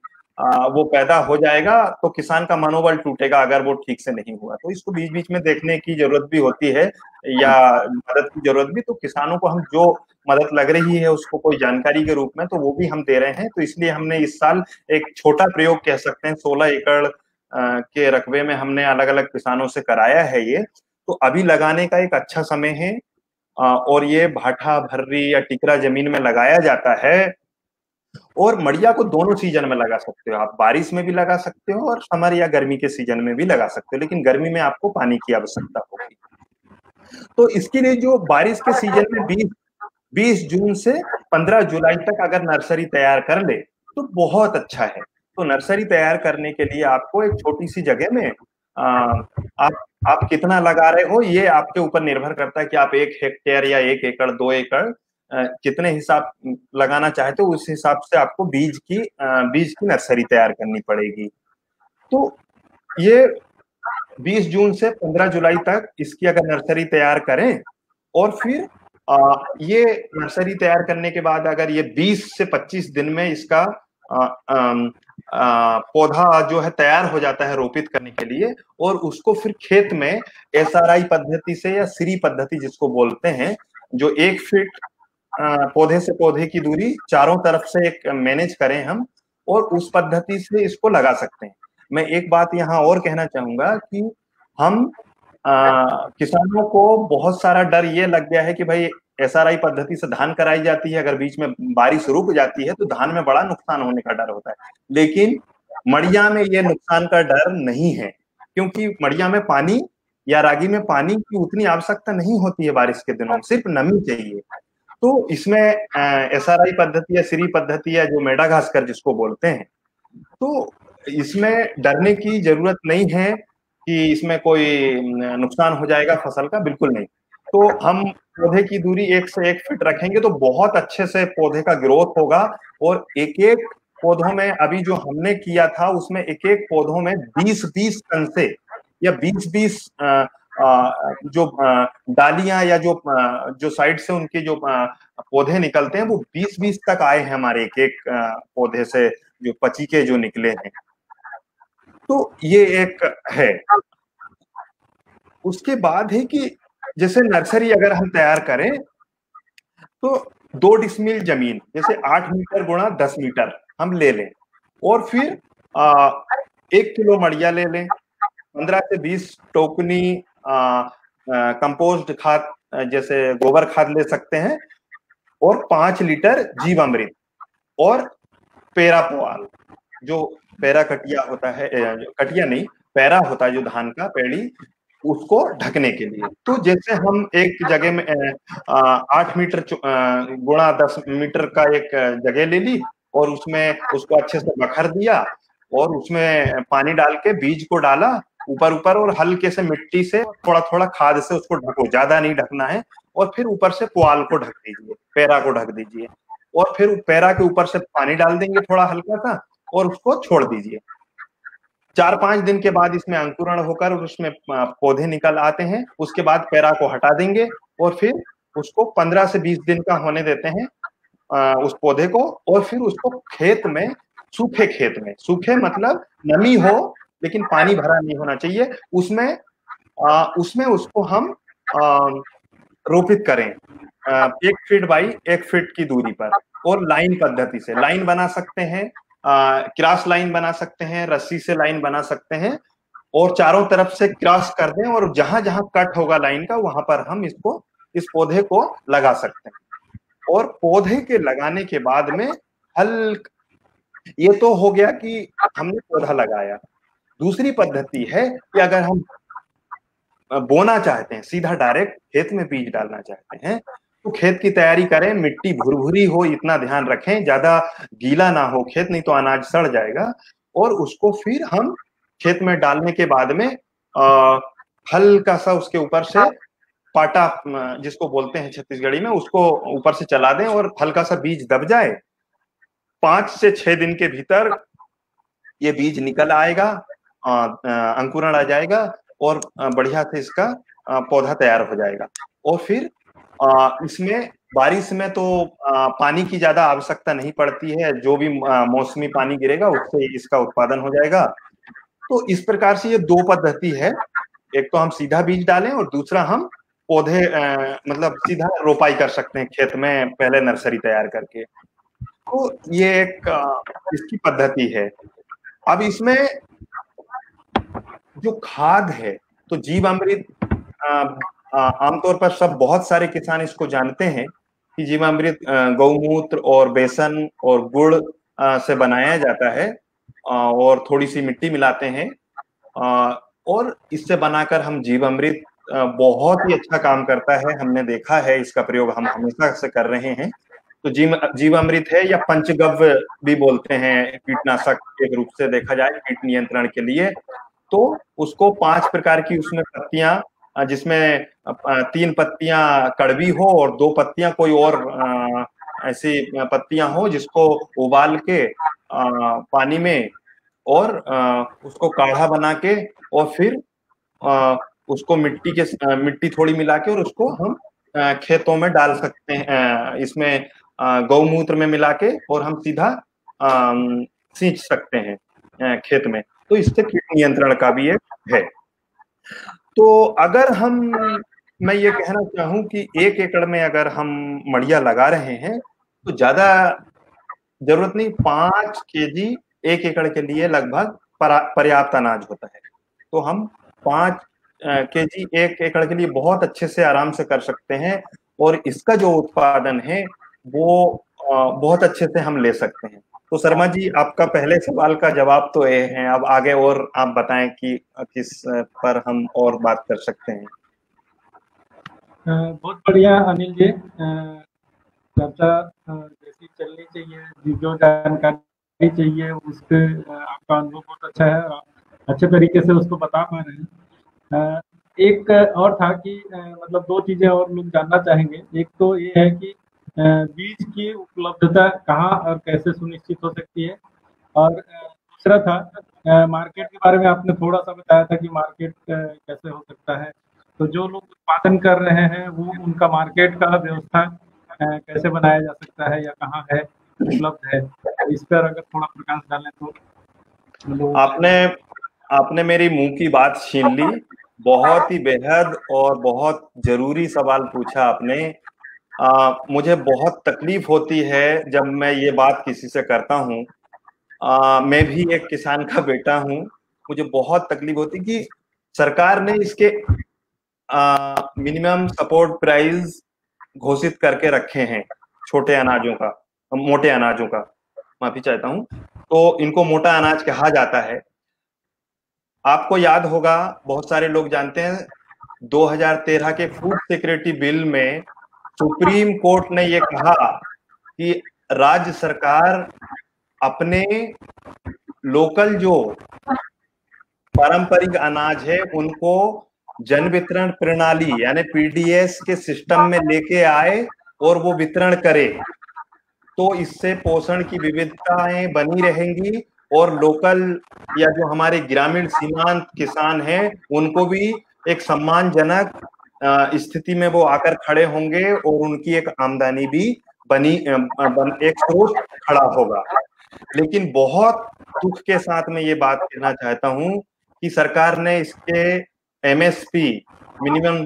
B: वो पैदा हो जाएगा तो किसान का मनोबल टूटेगा अगर वो ठीक से नहीं हुआ। तो इसको बीच बीच में देखने की जरूरत भी होती है, या मदद की जरूरत भी। तो किसानों को हम जो मदद लग रही है उसको कोई जानकारी के रूप में, तो वो भी हम दे रहे हैं। तो इसलिए हमने इस साल एक छोटा प्रयोग कह सकते हैं, 16 एकड़ के रकबे में हमने अलग अलग किसानों से कराया है ये। तो अभी लगाने का एक अच्छा समय है, और ये भाठा, भर्री या टिकरा जमीन में लगाया जाता है। और मड़िया को दोनों सीजन में लगा सकते हो आप, बारिश में भी लगा सकते हो और समर या गर्मी के सीजन में भी लगा सकते हो, लेकिन गर्मी में आपको पानी की आवश्यकता होगी। तो इसके लिए जो बारिश के सीजन में 20 जून से 15 जुलाई तक अगर नर्सरी तैयार कर ले तो बहुत अच्छा है। तो नर्सरी तैयार करने के लिए आपको एक छोटी सी जगह में आप कितना लगा रहे हो, ये आपके ऊपर निर्भर करता है कि आप 1 हेक्टेयर या 1 एकड़, 2 एकड़ कितने हिसाब लगाना चाहते हो, उस हिसाब से आपको बीज की नर्सरी तैयार करनी पड़ेगी। तो ये 20 जून से 15 जुलाई तक इसकी अगर नर्सरी तैयार करें, और फिर ये नर्सरी तैयार करने के बाद अगर ये 20 से 25 दिन में इसका पौधा जो है तैयार हो जाता है रोपित करने के लिए, और उसको फिर खेत में SRI पद्धति से या सीरी पद्धति जिसको बोलते हैं, जो 1 फीट पौधे से पौधे की दूरी चारों तरफ से एक मैनेज करें हम, और उस पद्धति से इसको लगा सकते हैं। मैं एक बात यहाँ और कहना चाहूंगा कि हम किसानों को बहुत सारा डर ये लग गया है कि भाई SRI पद्धति से धान कराई जाती है, अगर बीच में बारिश रुक जाती है तो धान में बड़ा नुकसान होने का डर होता है। लेकिन मड़िया में ये नुकसान का डर नहीं है, क्योंकि मड़िया में पानी या रागी में पानी की उतनी आवश्यकता नहीं होती है बारिश के दिनों में, सिर्फ नमी चाहिए। तो इसमें SRI पद्धति या सीरी पद्धति या जो मेडागास्कर जिसको बोलते हैं, तो इसमें डरने की जरूरत नहीं है कि इसमें कोई नुकसान हो जाएगा फसल का, बिल्कुल नहीं। तो हम पौधे की दूरी 1 से 1 फीट रखेंगे तो बहुत अच्छे से पौधे का ग्रोथ होगा। और एक एक पौधों में, अभी जो हमने किया था उसमें एक एक पौधों में 20-20 टन से या 20-20 जो डालियां या जो साइड से उनके जो पौधे निकलते हैं वो 20-20 तक आए हैं हमारे एक एक पौधे से, जो पची के जो निकले हैं। तो ये एक है। उसके बाद है कि जैसे नर्सरी अगर हम तैयार करें तो 2 डिसमिल जमीन, जैसे 8 मीटर गुणा 10 मीटर हम ले लें, और फिर 1 किलो मड़िया ले लें, 15 से 20 टोकनी कंपोस्ट खाद जैसे गोबर खाद ले सकते हैं, और 5 लीटर जीवामृत, और पेरा पुआल, जो पैरा कटिया होता है, कटिया नहीं, पैरा होता है जो धान का पेड़ी, उसको ढकने के लिए। तो जैसे हम एक जगह में 8 मीटर गुणा 10 मीटर का एक जगह ले ली, और उसमें उसको अच्छे से बखर दिया, और उसमें पानी डाल के बीज को डाला ऊपर ऊपर, और हल्के से मिट्टी से थोड़ा थोड़ा खाद से उसको ढको, ज्यादा नहीं ढकना है, और फिर ऊपर से पुआल को ढक दीजिए, पैरा को ढक दीजिए, और फिर पैरा के ऊपर से पानी डाल देंगे थोड़ा हल्का सा, और उसको छोड़ दीजिए। 4-5 दिन के बाद इसमें अंकुरण होकर उसमें पौधे निकल आते हैं। उसके बाद पैरा को हटा देंगे, और फिर उसको 15 से 20 दिन का होने देते हैं उस पौधे को, और फिर उसको खेत में, सूखे खेत में, सूखे मतलब नमी हो लेकिन पानी भरा नहीं होना चाहिए, उसमें उसको हम रोपित करें 1 फीट बाई 1 फीट की दूरी पर, और लाइन पद्धति से लाइन बना सकते हैं, क्रॉस लाइन बना सकते हैं, रस्सी से लाइन बना सकते हैं, और चारों तरफ से क्रॉस कर दें, और जहां जहां कट होगा लाइन का वहां पर हम इस पौधे को लगा सकते हैं। और पौधे के लगाने के बाद में ये तो हो गया कि हमने पौधा लगाया। दूसरी पद्धति है कि अगर हम बोना चाहते हैं, सीधा डायरेक्ट खेत में बीज डालना चाहते हैं, तो खेत की तैयारी करें, मिट्टी भुरभुरी हो इतना ध्यान रखें, ज्यादा गीला ना हो खेत, नहीं तो अनाज सड़ जाएगा। और उसको फिर हम खेत में डालने के बाद में हल्का सा उसके ऊपर से पाटा, जिसको बोलते हैं छत्तीसगढ़ी में, उसको ऊपर से चला दें, और हल्का सा बीज दब जाए। 5 से 6 दिन के भीतर ये बीज निकल आएगा, अंकुरण आ जाएगा, और बढ़िया से इसका पौधा तैयार हो जाएगा। और फिर इसमें बारिश में तो पानी की ज्यादा आवश्यकता नहीं पड़ती है, जो भी मौसमी पानी गिरेगा उससे इसका उत्पादन हो जाएगा। तो इस प्रकार से ये 2 पद्धति है, एक तो हम सीधा बीज डालें, और दूसरा हम पौधे मतलब सीधा रोपाई कर सकते हैं खेत में, पहले नर्सरी तैयार करके। तो ये एक इसकी पद्धति है। अब इसमें जो खाद है, तो जीवामृत आमतौर पर बहुत सारे किसान इसको जानते हैं कि जीवामृत गौमूत्र और बेसन और गुड़ से बनाया जाता है, और थोड़ी सी मिट्टी मिलाते हैं, और इससे बनाकर हम जीवामृत बहुत ही अच्छा काम करता है, हमने देखा है, इसका प्रयोग हम हमेशा से कर रहे हैं। तो जीवामृत है, या पंचगव्य भी बोलते हैं, कीटनाशक एक रूप से देखा जाए कीट नियंत्रण के लिए। तो उसको 5 प्रकार की उसमें पत्तियां, जिसमें 3 पत्तियां कड़वी हो और 2 पत्तियां कोई और ऐसी पत्तियां हो, जिसको उबाल के पानी में, और उसको काढ़ा बना के, और फिर उसको मिट्टी थोड़ी मिला के, और उसको हम खेतों में डाल सकते हैं, इसमें गौमूत्र में मिला के, और हम सीधा सींच सकते हैं खेत में। तो इससे कीट नियंत्रण का भी एक है। तो अगर मैं ये कहना चाहूं कि 1 एकड़ में अगर हम मड़िया लगा रहे हैं, तो ज्यादा जरूरत नहीं, 5 केजी 1 एकड़ के लिए लगभग पर्याप्त अनाज होता है। तो हम 5 केजी 1 एकड़ के लिए बहुत अच्छे से आराम से कर सकते हैं, और इसका जो उत्पादन है वो बहुत अच्छे से हम ले सकते हैं। तो शर्मा जी, आपका पहले सवाल का जवाब तो ये है, अब आगे और आप बताएं कि किस पर हम और बात कर सकते हैं।
A: बहुत बढ़िया अनिल जी, चर्चा जैसी चलनी चाहिए, जो जानकारी चाहिए उसके आपका अनुभव बहुत अच्छा है, अच्छे तरीके से उसको बता पा रहे हैं। एक और था कि मतलब 2 चीजें और लोग जानना चाहेंगे। एक तो ये है कि बीज की उपलब्धता कहाँ और कैसे सुनिश्चित हो सकती है, और दूसरा था मार्केट के बारे में आपने थोड़ा सा बताया था कि मार्केट कैसे हो सकता है। तो जो लोग उत्पादन कर रहे हैं वो उनका मार्केट का व्यवस्था कैसे बनाया जा सकता है या कहाँ है, उपलब्ध है, इस पर अगर थोड़ा प्रकाश डालें तो लोगों
B: आपने आपने मेरी मुंह की बात छीन ली। बहुत ही बेहद और बहुत जरूरी सवाल पूछा आपने। मुझे बहुत तकलीफ होती है जब मैं ये बात किसी से करता हूँ। मैं भी एक किसान का बेटा हूँ। मुझे बहुत तकलीफ होती कि सरकार ने इसके मिनिमम सपोर्ट प्राइस घोषित करके रखे हैं छोटे अनाजों का, मोटे अनाजों का, माफी चाहता हूँ। तो इनको मोटा अनाज कहा जाता है। आपको याद होगा, बहुत सारे लोग जानते हैं, 2013 के फूड सिक्योरिटी बिल में सुप्रीम कोर्ट ने यह कहा कि राज्य सरकार अपने लोकल जो पारंपरिक अनाज है उनको जन वितरण प्रणाली यानी पीडीएस के सिस्टम में लेके आए और वो वितरण करे। तो इससे पोषण की विविधताएं बनी रहेंगी और लोकल या जो हमारे ग्रामीण सीमांत किसान हैं उनको भी एक सम्मानजनक स्थिति में वो आकर खड़े होंगे और उनकी एक आमदनी भी एक स्रोत खड़ा होगा। लेकिन बहुत दुख के साथ मैं ये बात कहना चाहता हूं कि सरकार ने इसके एमएसपी, मिनिमम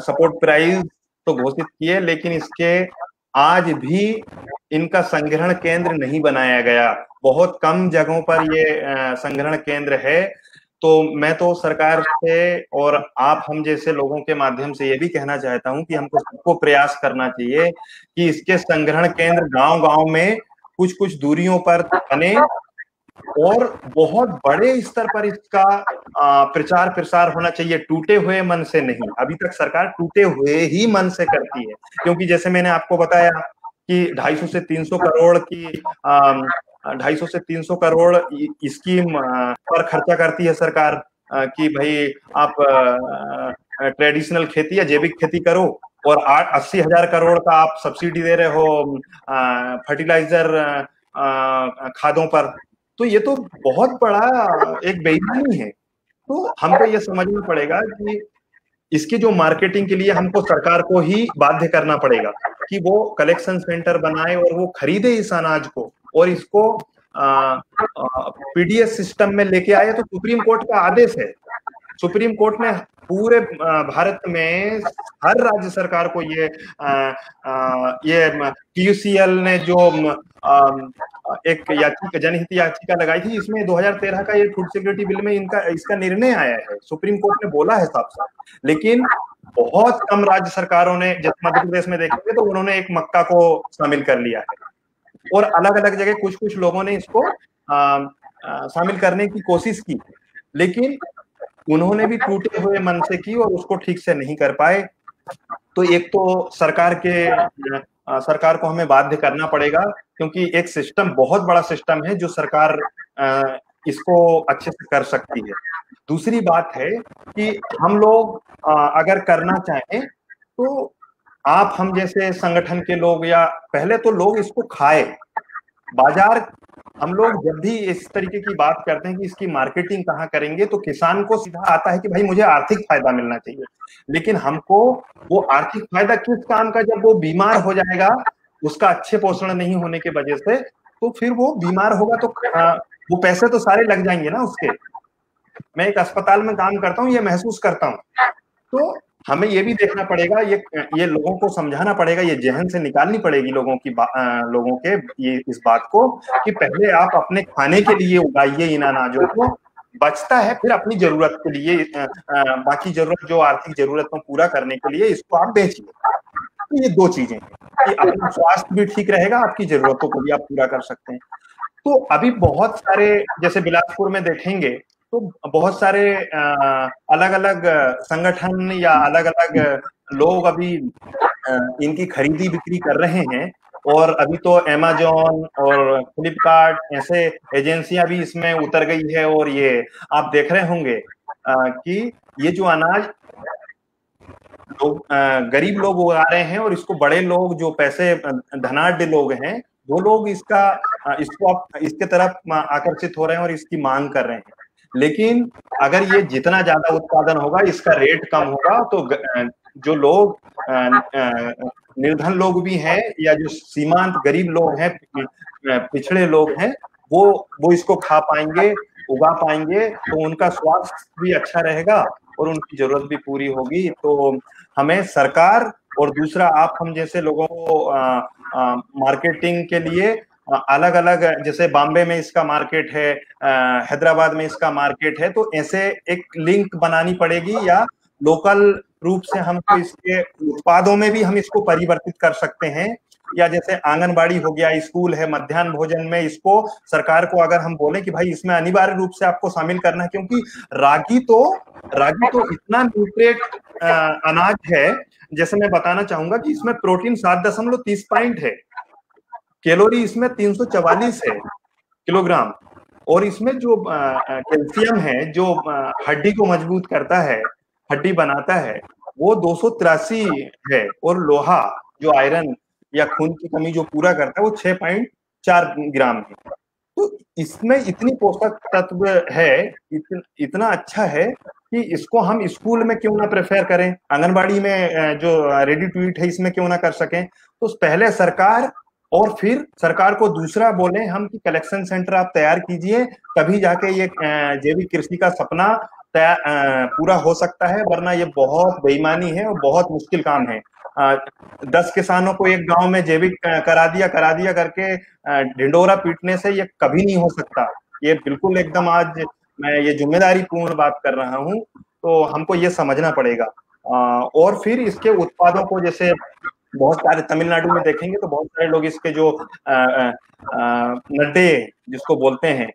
B: सपोर्ट प्राइस, तो घोषित किए, लेकिन इसके आज भी इनका संग्रहण केंद्र नहीं बनाया गया। बहुत कम जगहों पर ये संग्रहण केंद्र है। तो मैं तो सरकार से और हम जैसे लोगों के माध्यम से ये भी कहना चाहता हूं कि हमको सबको प्रयास करना चाहिए कि इसके संग्रहण केंद्र गांव-गांव में कुछ दूरियों पर बने और बहुत बड़े स्तर पर इसका प्रचार प्रसार होना चाहिए, टूटे हुए मन से नहीं। अभी तक सरकार टूटे हुए ही मन से करती है, क्योंकि जैसे मैंने आपको बताया कि 250 से 300 करोड़ की 250 से 300 करोड़ स्कीम पर खर्चा करती है सरकार कि भाई आप ट्रेडिशनल खेती या जैविक खेती करो, और 80,000 करोड़ का आप सब्सिडी दे रहे हो फर्टिलाइजर खादों पर। तो ये तो बहुत बड़ा एक बेईमानी है। तो हमको ये समझना पड़ेगा कि इसकी जो मार्केटिंग के लिए हमको सरकार को ही बाध्य करना पड़ेगा कि वो कलेक्शन सेंटर बनाए और वो खरीदे इस अनाज को और इसको पीडीएस सिस्टम में लेके आए। तो सुप्रीम कोर्ट का आदेश है, सुप्रीम कोर्ट ने पूरे भारत में हर राज्य सरकार को ये टीयूसीएल ने जो एक याचिका, जनहित याचिका लगाई थी, इसमें 2013 का ये फूड सिक्योरिटी बिल में इसका निर्णय आया है, सुप्रीम कोर्ट ने बोला है साफ साफ। लेकिन बहुत कम राज्य सरकारों ने, जैसे मध्य प्रदेश में देखेंगे तो उन्होंने एक मक्का को शामिल कर लिया है, और अलग अलग जगह कुछ कुछ लोगों ने इसको शामिल करने की कोशिश की, लेकिन उन्होंने भी टूटे हुए मन से की और उसको ठीक से नहीं कर पाए। तो एक तो सरकार को हमें बाध्य करना पड़ेगा, क्योंकि एक सिस्टम, बहुत बड़ा सिस्टम है जो सरकार इसको अच्छे से कर सकती है। दूसरी बात है कि हम लोग अगर करना चाहें तो हम जैसे संगठन के लोग, या पहले तो लोग इसको खाए, बाजार, हम लोग जब भी इस तरीके की बात करते हैं कि इसकी मार्केटिंग कहाँ करेंगे, तो किसान को सीधा आता है कि भाई मुझे आर्थिक फायदा मिलना चाहिए। लेकिन हमको वो आर्थिक फायदा किस काम का, जब वो बीमार हो जाएगा, उसका अच्छे पोषण नहीं होने की वजह से, तो फिर वो बीमार होगा तो वो पैसे तो सारे लग जाएंगे ना उसके। मैं एक अस्पताल में काम करता हूँ, ये महसूस करता हूँ। तो हमें ये भी देखना पड़ेगा, ये लोगों को समझाना पड़ेगा, ये जहन से निकालनी पड़ेगी लोगों के ये इस बात को कि पहले आप अपने खाने के लिए उगाइए इन अनाजों को, बचता है फिर अपनी जरूरत के लिए, बाकी जरूरत जो आर्थिक जरूरत को पूरा करने के लिए इसको आप बेचिए। तो ये दो चीजें हैं कि अपना स्वास्थ्य भी ठीक रहेगा, आपकी जरूरतों को भी आप पूरा कर सकते हैं। तो अभी बहुत सारे, जैसे बिलासपुर में देखेंगे तो बहुत सारे अलग अलग संगठन या अलग अलग लोग अभी इनकी खरीदी बिक्री कर रहे हैं, और अभी तो अमेज़न और फ्लिपकार्ट ऐसे एजेंसियां भी इसमें उतर गई है। और ये आप देख रहे होंगे कि ये जो अनाज लोग, गरीब लोग उगा रहे हैं, और इसको बड़े लोग, जो पैसे धनाढ्य लोग हैं, वो लोग इसको इसके तरफ आकर्षित हो रहे हैं और इसकी मांग कर रहे हैं। लेकिन अगर ये जितना ज्यादा उत्पादन होगा, इसका रेट कम होगा, तो जो लोग निर्धन लोग भी हैं या जो सीमांत गरीब लोग हैं, पिछड़े लोग हैं, वो इसको खा पाएंगे, उगा पाएंगे, तो उनका स्वास्थ्य भी अच्छा रहेगा और उनकी जरूरत भी पूरी होगी। तो हमें सरकार और दूसरा आप हम जैसे लोगों को मार्केटिंग के लिए अलग अलग, जैसे बॉम्बे में इसका मार्केट है, हैदराबाद में इसका मार्केट है, तो ऐसे एक लिंक बनानी पड़ेगी, या लोकल रूप से हमको इसके उत्पादों में भी हम इसको परिवर्तित कर सकते हैं। या जैसे आंगनबाड़ी हो गया, स्कूल है, मध्याह्न भोजन में इसको सरकार को अगर हम बोले कि भाई इसमें अनिवार्य रूप से आपको शामिल करना है, क्योंकि रागी तो इतना न्यूट्रिएंट अनाज है। जैसे मैं बताना चाहूंगा कि इसमें प्रोटीन 7.30 पॉइंट है, कैलोरी इसमें 344 है किलोग्राम, और इसमें जो कैल्शियम है जो हड्डी को मजबूत करता है, हड्डी बनाता है, वो 283 है, और लोहा जो आयरन या खून की कमी जो पूरा करता है वो 6.4 ग्राम है। तो इसमें इतनी पोषक तत्व है, इतना अच्छा है कि इसको हम स्कूल में क्यों ना प्रेफर करें, आंगनबाड़ी में जो रेडी टू ईट है इसमें क्यों ना कर सकें। तो पहले सरकार, और फिर सरकार को दूसरा बोले हम कि कलेक्शन सेंटर आप तैयार कीजिए, तभी जाके ये जैविक कृषि का सपना पूरा हो सकता है, वरना ये बहुत बेईमानी है और बहुत मुश्किल काम है। 10 किसानों को एक गांव में जैविक करा दिया करके ढिंडोरा पीटने से ये कभी नहीं हो सकता। ये बिल्कुल एकदम, आज मैं ये जिम्मेदारी पूर्ण बात कर रहा हूँ, तो हमको ये समझना पड़ेगा। और फिर इसके उत्पादों को, जैसे बहुत सारे तमिलनाडु में देखेंगे तो बहुत सारे लोग इसके जो नड्डे जिसको बोलते हैं,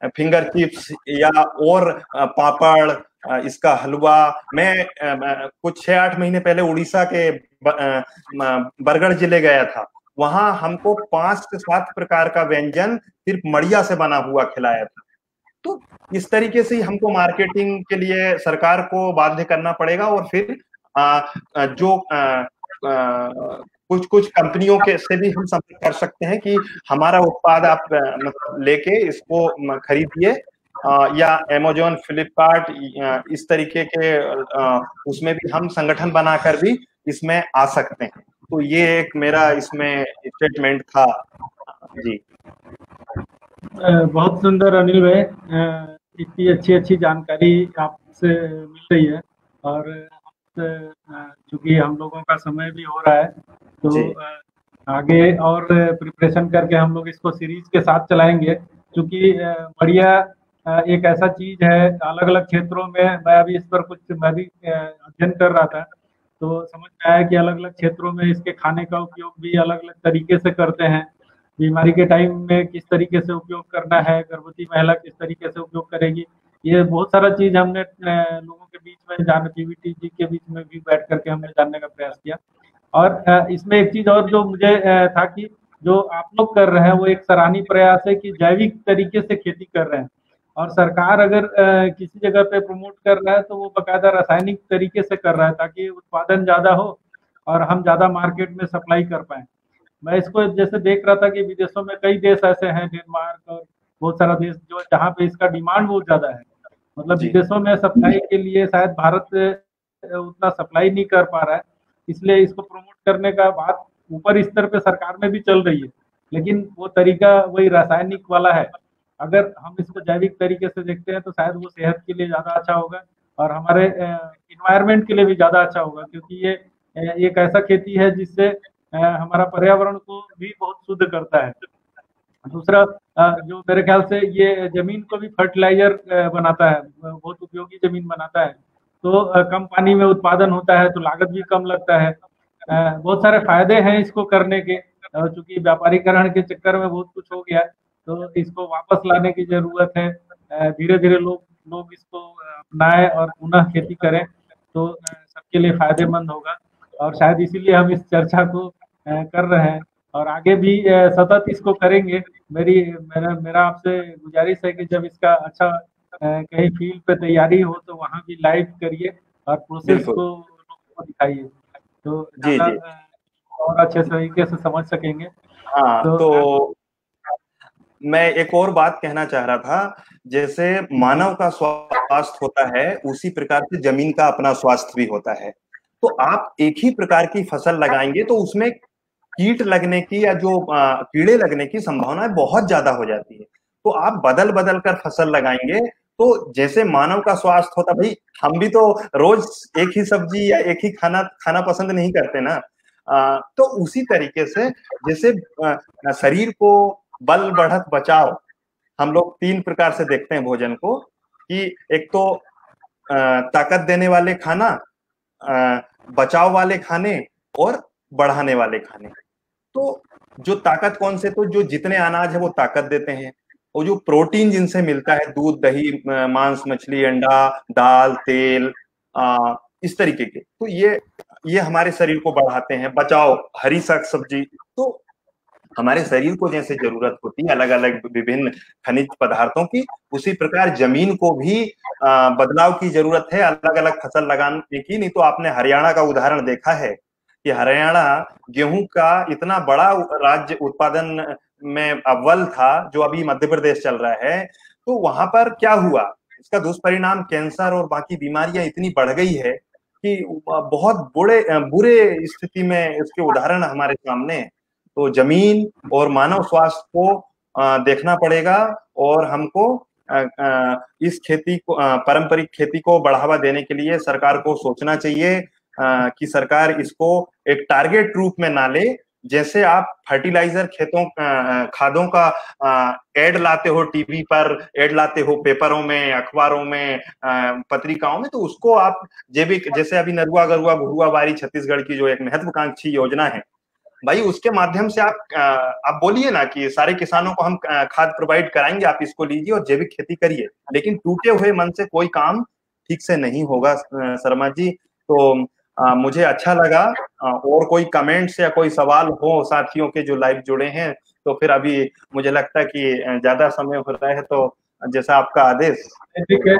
B: फिंगर चिप्स या और पापड़, इसका हलवा। मैं कुछ 6-8 महीने पहले उड़ीसा के बरगढ़ जिले गया था, वहां हमको 5 से 7 प्रकार का व्यंजन सिर्फ मड़िया से बना हुआ खिलाया था। तो इस तरीके से हमको मार्केटिंग के लिए सरकार को बाध्य करना पड़ेगा, और फिर जो कुछ कुछ कंपनियों के से भी हम संपर्क कर सकते हैं कि हमारा उत्पाद आप मतलब लेके इसको खरीदिए, या अमेज़न, फ्लिपकार्ट, इस तरीके के उसमें भी हम संगठन बनाकर भी इसमें आ सकते हैं। तो ये एक मेरा इसमें स्टेटमेंट था जी।
A: बहुत सुंदर अनिल भाई, इतनी अच्छी जानकारी आपसे मिल रही है, और चूंकि हम लोगों का समय भी हो रहा है, तो आगे और प्रिपरेशन करके हम लोग इसको सीरीज के साथ चलाएंगे, क्योंकि बढ़िया एक ऐसा चीज है, अलग अलग क्षेत्रों में मैं अभी इस पर मैं भी अध्ययन कर रहा था, तो समझ में आया कि अलग अलग क्षेत्रों में इसके खाने का उपयोग भी अलग अलग तरीके से करते हैं। बीमारी के टाइम में किस तरीके से उपयोग करना है, गर्भवती महिला किस तरीके से उपयोग करेगी, ये बहुत सारा चीज हमने लोगों के बीच में जान, पीवीटी जी के बीच में भी बैठ करके हमने जानने का प्रयास किया। और इसमें एक चीज और जो मुझे था कि जो आप लोग कर रहे हैं वो एक सराहनीय प्रयास है कि जैविक तरीके से खेती कर रहे हैं, और सरकार अगर किसी जगह पे प्रमोट कर रहा है तो वो बकायदा रासायनिक तरीके से कर रहा है, ताकि उत्पादन ज्यादा हो और हम ज्यादा मार्केट में सप्लाई कर पाए। मैं इसको जैसे देख रहा था कि विदेशों में कई देश ऐसे हैं, डेनमार्क और बहुत सारा देश, जो जहाँ पे इसका डिमांड बहुत ज्यादा है, मतलब विदेशों में सप्लाई के लिए शायद भारत उतना सप्लाई नहीं कर पा रहा है, इसलिए इसको प्रमोट करने का बात ऊपर स्तर पे सरकार में भी चल रही है, लेकिन वो तरीका वही रासायनिक वाला है। अगर हम इसको जैविक तरीके से देखते हैं तो शायद वो सेहत के लिए ज्यादा अच्छा होगा और हमारे इन्वायरमेंट के लिए भी ज्यादा अच्छा होगा, क्योंकि ये एक ऐसा खेती है जिससे हमारा पर्यावरण को भी बहुत शुद्ध करता है। दूसरा, जो मेरे ख्याल से ये जमीन को भी फर्टिलाइजर बनाता है, बहुत उपयोगी जमीन बनाता है, तो कम पानी में उत्पादन होता है तो लागत भी कम लगता है। बहुत सारे फायदे हैं इसको करने के, चूंकि व्यापारीकरण के चक्कर में बहुत कुछ हो गया, तो इसको वापस लाने की जरूरत है। धीरे धीरे लोग इसको अपनाएं और पुनः खेती करें, तो सबके लिए फायदेमंद होगा, और शायद इसीलिए हम इस चर्चा को कर रहे हैं और आगे भी सतत इसको करेंगे। मेरा आपसे गुजारिश है कि जब इसका अच्छा कहीं फील्ड पे तैयारी हो तो वहाँ भी लाइव करिए और प्रोसेस को लोगों को दिखाइए, तो ज़्यादा और अच्छे तरीके से समझ सकेंगे।
B: हाँ, तो मैं एक और बात कहना चाह रहा था, जैसे
A: जी,
B: मानव का स्वास्थ्य होता है उसी प्रकार से जमीन का अपना स्वास्थ्य भी होता है। तो आप एक ही प्रकार की फसल लगाएंगे तो उसमें कीट लगने की या जो कीड़े लगने की संभावना बहुत ज्यादा हो जाती है। तो आप बदल बदल कर फसल लगाएंगे तो जैसे मानव का स्वास्थ्य होता, भाई हम भी तो रोज एक ही सब्जी या एक ही खाना खाना पसंद नहीं करते ना। तो उसी तरीके से जैसे शरीर को बल बढ़त बचाव, हम लोग तीन प्रकार से देखते हैं भोजन को, कि एक तो ताकत देने वाले खाना, बचाव वाले खाने और बढ़ाने वाले खाने। तो जो ताकत कौन से, तो जो जितने अनाज है वो ताकत देते हैं, और जो प्रोटीन जिनसे मिलता है दूध दही मांस मछली अंडा दाल तेल, इस तरीके के, तो ये हमारे शरीर को बढ़ाते हैं। बचाव हरी साग सब्जी, तो हमारे शरीर को जैसे जरूरत होती है अलग अलग विभिन्न खनिज पदार्थों की, उसी प्रकार जमीन को भी बदलाव की जरूरत है अलग अलग फसल लगाने की। नहीं तो आपने हरियाणा का उदाहरण देखा है कि हरियाणा गेहूं का इतना बड़ा राज्य उत्पादन में अव्वल था, जो अभी मध्य प्रदेश चल रहा है, तो वहां पर क्या हुआ, इसका दुष्परिणाम कैंसर और बाकी बीमारियां इतनी बढ़ गई है कि बहुत बुरे स्थिति में इसके उदाहरण हमारे सामने हैं। तो जमीन और मानव स्वास्थ्य को देखना पड़ेगा, और हमको इस खेती को पारंपरिक खेती को बढ़ावा देने के लिए सरकार को सोचना चाहिए कि सरकार इसको एक टारगेट रूप में ना ले। जैसे आप फर्टिलाइजर खेतों खादों का एड लाते हो टीवी पर, एड लाते हो पेपरों में अखबारों में पत्रिकाओं में, तो उसको आप जैविक, जैसे अभी नरुआ गरुआ घुरुआ बारी छत्तीसगढ़ की जो एक महत्वाकांक्षी योजना है, भाई उसके माध्यम से आप बोलिए ना कि सारे किसानों को हम खाद प्रोवाइड कराएंगे, आप इसको लीजिए और जैविक खेती करिए, लेकिन टूटे हुए मन से कोई काम ठीक से नहीं होगा शर्मा जी। तो मुझे अच्छा लगा। और कोई कमेंट्स या कोई सवाल हो साथियों के जो लाइव जुड़े हैं, तो फिर अभी मुझे लगता है कि ज्यादा समय हो रहा है, तो जैसा आपका आदेश।
A: ठीक है।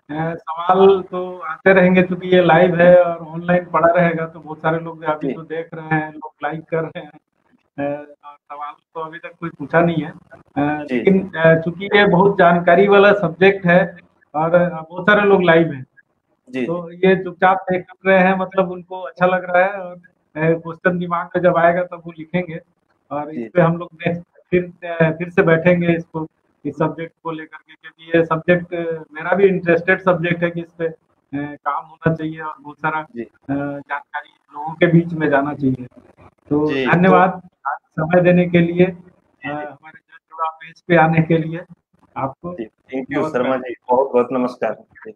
A: सवाल तो आते रहेंगे क्योंकि ये लाइव है और ऑनलाइन पड़ा रहेगा, तो बहुत सारे लोग अभी
B: जी
A: तो देख रहे हैं, लोग लाइक कर रहे हैं। और सवाल तो अभी तक कोई पूछा नहीं है।
B: जी
A: लेकिन चूंकि ये बहुत जानकारी वाला सब्जेक्ट है और बहुत सारे लोग लाइव हैं,
B: जी
A: तो
B: जी
A: ये चुपचाप देख रहे हैं, मतलब उनको अच्छा लग रहा है। और क्वेश्चन दिमाग में जब आएगा तब वो लिखेंगे, और इस
B: जी
A: पे हम लोग नेक्स्ट फिर से बैठेंगे इसको, इस सब्जेक्ट को लेकर के, क्योंकि ये सब्जेक्ट मेरा भी इंटरेस्टेड सब्जेक्ट है कि इस पे काम होना चाहिए और बहुत सारा
B: जी
A: जानकारी लोगों के बीच में जाना चाहिए। तो
B: जी तो
A: धन्यवाद आज समय देने के लिए, हमारे जस जुड़ा पेज पे आने के लिए आपको
B: जी थैंक यू
A: नमस्कार।
B: शर्मा जी, बहुत बहुत नमस्कार जी।